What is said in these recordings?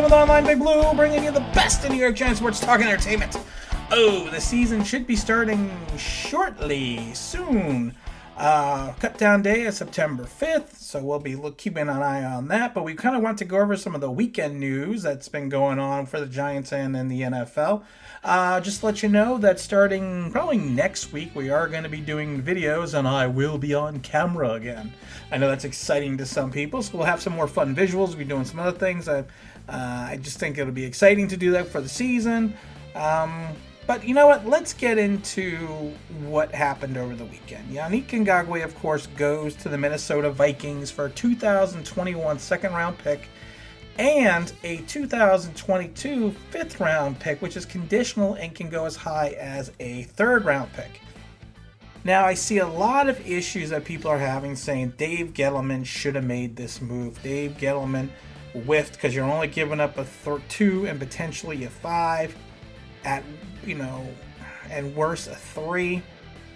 with Online Big Blue, bringing you the best in New York Giants sports talk and entertainment. Oh, the season should be starting shortly, soon. Cut down day is September 5th, so we'll be keeping an eye on that. But we kind of want to go over some of the weekend news that's been going on for the Giants and in the NFL. Just to let you know that starting probably next week, we are going to be doing videos, and I will be on camera again. I know that's exciting to some people, so we'll have some more fun visuals. We'll be doing some other things. I just think it'll be exciting to do that for the season. But you know what? Let's get into what happened over the weekend. Yannick Ngakoue, of course, goes to the Minnesota Vikings for a 2021 second-round pick and a 2022 fifth-round pick, which is conditional and can go as high as a third-round pick. Now, I see a lot of issues that people are having saying Dave Gettleman should have made this move. Dave Gettleman whiffed because you're only giving up a 2 and potentially a 5 at, and worse, a 3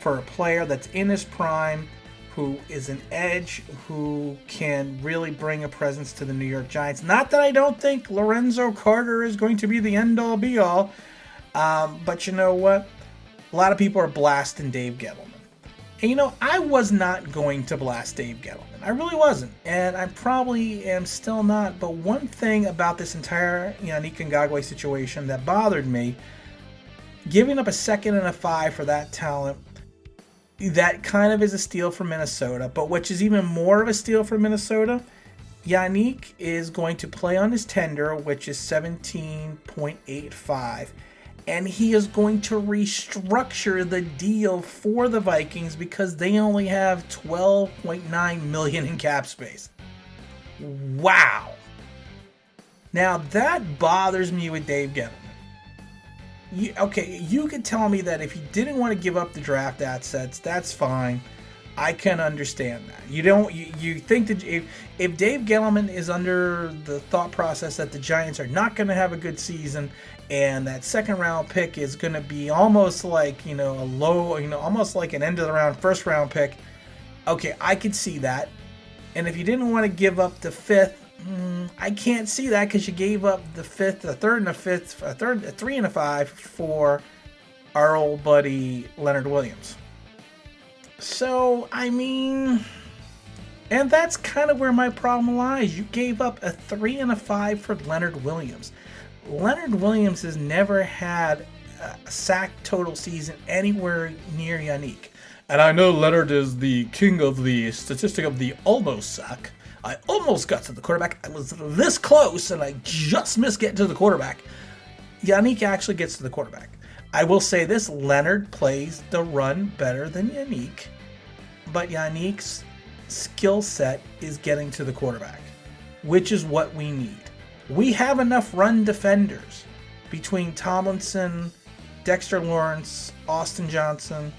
for a player that's in his prime, who is an edge, who can really bring a presence to the New York Giants. Not that I don't think Lorenzo Carter is going to be the end-all, be-all, but you know what? A lot of people are blasting Dave Gettleman. And I was not going to blast Dave Gettleman. I really wasn't. And I probably am still not. But one thing about this entire Yannick Ngakoue situation that bothered me, giving up a 2nd and a 5 for that talent, that kind of is a steal for Minnesota. But which is even more of a steal for Minnesota, Yannick is going to play on his tender, which is 17.85. And he is going to restructure the deal for the Vikings because they only have $12.9 million in cap space. Wow. Now that bothers me with Dave Gettleman. You could tell me that if he didn't want to give up the draft assets, that's fine. I can understand that. You think that if Dave Gettleman is under the thought process that the Giants are not going to have a good season, and that second round pick is going to be almost like, a low, almost like an end of the round first round pick. Okay, I could see that. And if you didn't want to give up the 5th, I can't see that because you gave up the 5th, the 3rd and the 5th, a 3 and a 5 for our old buddy Leonard Williams. So, and that's kind of where my problem lies. You gave up a 3 and a 5 for Leonard Williams. Leonard Williams has never had a sack total season anywhere near Yannick. And I know Leonard is the king of the statistic of the almost sack. I almost got to the quarterback. I was this close, and I just missed getting to the quarterback. Yannick actually gets to the quarterback. I will say this, Leonard plays the run better than Yannick, but Yannick's skill set is getting to the quarterback, which is what we need. We have enough run defenders between Tomlinson, Dexter Lawrence, Austin Johnson.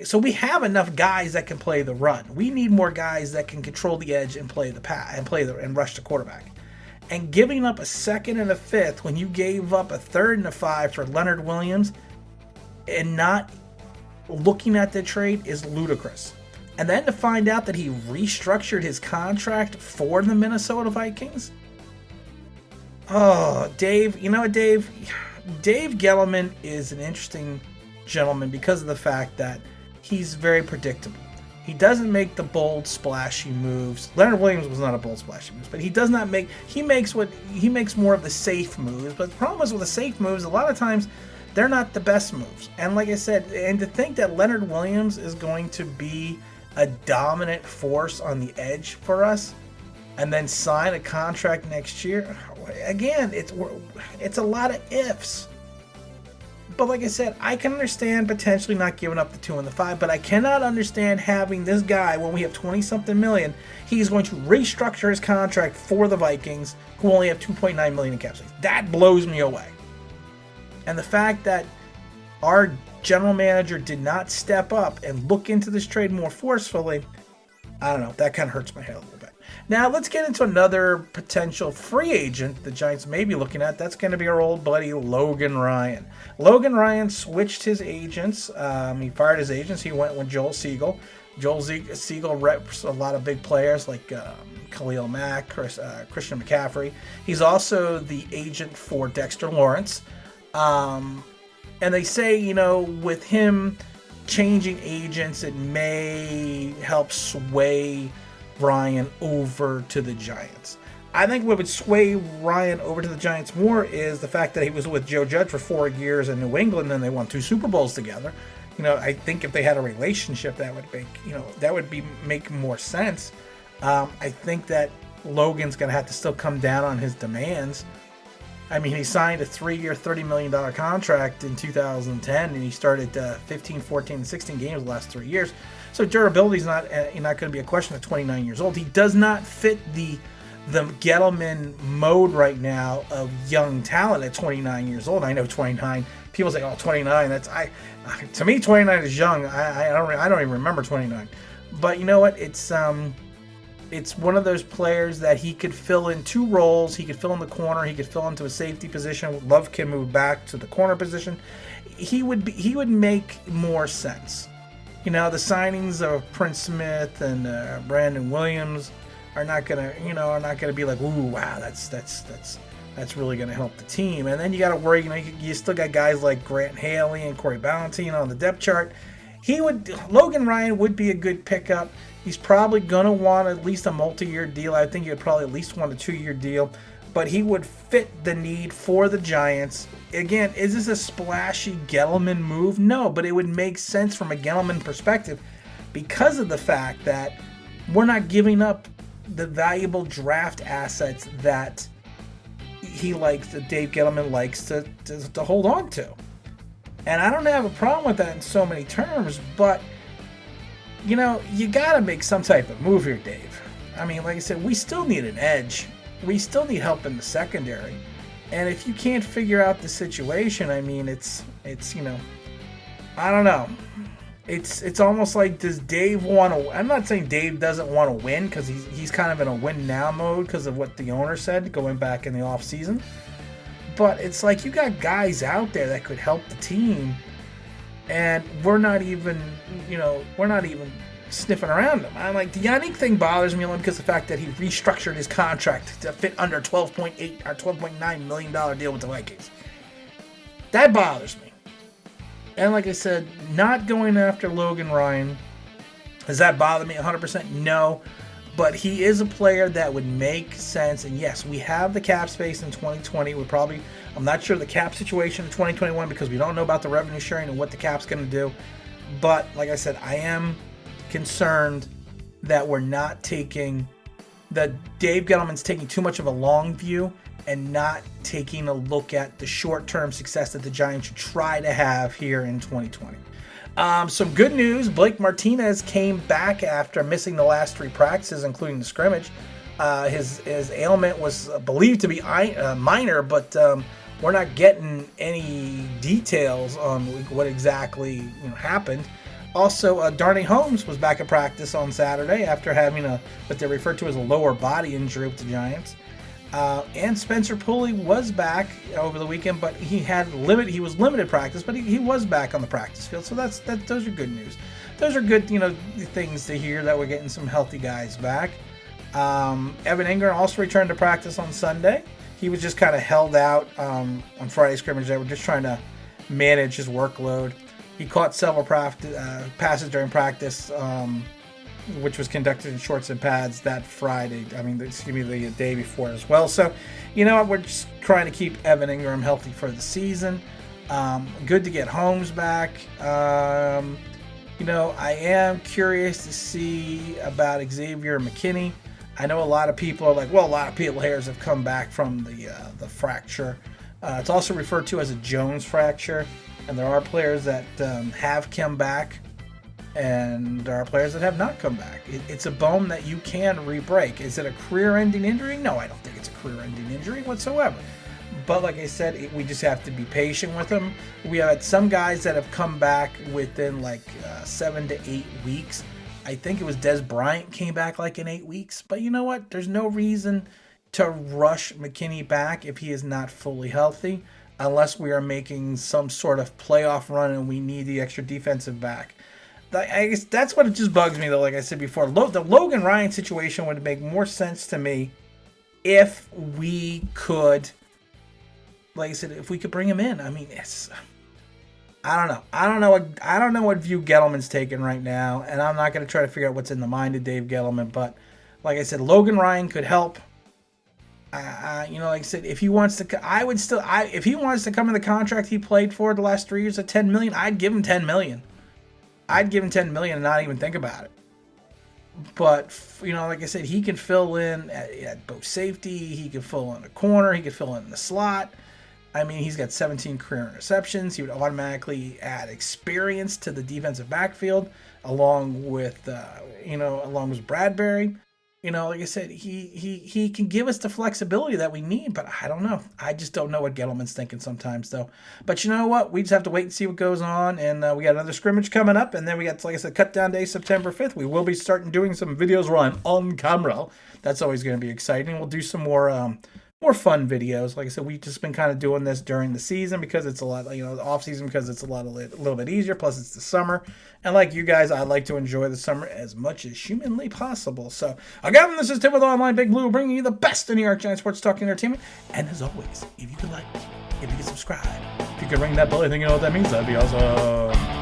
So we have enough guys that can play the run. We need more guys that can control the edge and play the pass and rush the quarterback. And giving up a 2nd and a 5th when you gave up a 3rd and a 5 for Leonard Williams and not looking at the trade is ludicrous. And then to find out that he restructured his contract for the Minnesota Vikings. Oh, Dave, you know what, Dave? Dave Gettleman is an interesting gentleman because of the fact that he's very predictable. He doesn't make the bold, splashy moves. Leonard Williams was not a bold, splashy move, but he makes more of the safe moves. But the problem is with the safe moves, a lot of times they're not the best moves. And like I said, and to think that Leonard Williams is going to be a dominant force on the edge for us, and then sign a contract next year, again, it's a lot of ifs. But like I said, I can understand potentially not giving up the 2 and the 5, but I cannot understand having this guy, when we have 20-something million, he's going to restructure his contract for the Vikings, who only have $2.9 million in cap space. That blows me away. And the fact that our general manager did not step up and look into this trade more forcefully, I don't know, that kind of hurts my head a little bit. Now, let's get into another potential free agent the Giants may be looking at. That's going to be our old buddy, Logan Ryan. Logan Ryan switched his agents. He fired his agents. He went with Joel Siegel. Joel Siegel reps a lot of big players like Khalil Mack, Christian McCaffrey. He's also the agent for Dexter Lawrence. And they say, with him changing agents, it may help sway Ryan over to the Giants. I think what would sway Ryan over to the Giants more is the fact that he was with Joe Judge for 4 years in New England and they won 2 Super Bowls together. I think if they had a relationship, that would make more sense. I think that Logan's going to have to still come down on his demands. I mean, he signed a 3-year, $30 million contract in 2010, and he started 15, 14, and 16 games the last 3 years. So durability is not going to be a question at 29 years old. He does not fit the Gettleman mode right now of young talent at 29 years old. I know 29. People say, "Oh, 29." To me, 29 is young. I don't even remember 29. But you know what? It's one of those players that he could fill in 2 roles. He could fill in the corner. He could fill into a safety position. Love can move back to the corner position. He would make more sense. The signings of Prince Smith and Brandon Williams are not gonna be like, ooh, wow, that's really gonna help the team. And then you got to worry, you still got guys like Grant Haley and Corey Ballentine on the depth chart. Logan Ryan would be a good pickup. He's probably gonna want at least a multi-year deal. I think he would probably at least want a 2-year deal, but he would fit the need for the Giants. Again, is this a splashy Gettleman move? No, but it would make sense from a Gettleman perspective because of the fact that we're not giving up the valuable draft assets that that Dave Gettleman likes to hold on to. And I don't have a problem with that in so many terms, but you got to make some type of move here, Dave. I mean, like I said, we still need an edge. We still need help in the secondary. And if you can't figure out the situation, I mean, it's I don't know. It's almost like, does Dave want to... I'm not saying Dave doesn't want to win, because he's kind of in a win-now mode because of what the owner said going back in the offseason. But it's like you got guys out there that could help the team, and we're not even sniffing around them. I'm like, the Yannick thing bothers me only because of the fact that he restructured his contract to fit under $12.8 or $12.9 million deal with the Vikings. That bothers me. And like I said, not going after Logan Ryan, does that bother me 100%? No. But he is a player that would make sense. And yes, we have the cap space in 2020. I'm not sure the cap situation in 2021 because we don't know about the revenue sharing and what the cap's going to do. But like I said, I am concerned that Dave Gettleman's taking too much of a long view and not taking a look at the short-term success that the Giants should try to have here in 2020. Some good news, Blake Martinez came back after missing the last 3 practices, including the scrimmage. His ailment was believed to be minor, but we're not getting any details on what exactly happened. Also, Darnay Holmes was back at practice on Saturday after having what they refer to as a lower body injury with the Giants. And Spencer Pulley was back over the weekend, but he was limited practice, but he was back on the practice field. So those are good news. Those are good, things to hear that we're getting some healthy guys back. Evan Ingram also returned to practice on Sunday. He was just kind of held out on Friday scrimmage. They were just trying to manage his workload. He caught several passes during practice, which was conducted in shorts and pads that Friday. The day before as well. So, we're just trying to keep Evan Ingram healthy for the season. Good to get Holmes back. I am curious to see about Xavier McKinney. I know a lot of people are like, well, a lot of players have come back from the fracture. It's also referred to as a Jones fracture, and there are players that have come back. And there are players that have not come back. It's a bone that you can re-break. Is it a career-ending injury? No, I don't think it's a career-ending injury whatsoever. But like I said, we just have to be patient with them. We had some guys that have come back within 7 to 8 weeks. I think it was Des Bryant came back in 8 weeks. But you know what? There's no reason to rush McKinney back if he is not fully healthy, unless we are making some sort of playoff run and we need the extra defensive back. I guess that's what it just bugs me, though. Like I said before, the Logan Ryan situation would make more sense to me if we could, like I said, if we could bring him in. I mean, I don't know. I don't know what view Gettleman's taking right now, and I'm not going to try to figure out what's in the mind of Dave Gettleman. But like I said, Logan Ryan could help. Like I said, if he wants to, if he wants to come in the contract he played for the last 3 years at $10 million, I'd give him $10 million. I'd give him $10 million and not even think about it. But, like I said, he can fill in at both safety. He can fill in the corner. He can fill in the slot. I mean, he's got 17 career interceptions. He would automatically add experience to the defensive backfield along with Bradbury. Like I said, he can give us the flexibility that we need, but I don't know. I just don't know what Gettleman's thinking sometimes, though. But you know what? We just have to wait and see what goes on, and we got another scrimmage coming up, and then we got, like I said, cut down day September 5th. We will be starting doing some videos where I'm on camera. That's always going to be exciting. We'll do some more fun videos. Like I said, we've just been kind of doing this during the season because it's a lot, the off season because it's a little bit easier. Plus, it's the summer, and like you guys, I like to enjoy the summer as much as humanly possible. So, again, this is Tim with Online Big Blue, bringing you the best in New York Giants sports talk and entertainment. And as always, if you could like, if you could subscribe, if you could ring that bell, I think you know what that means. That'd be awesome.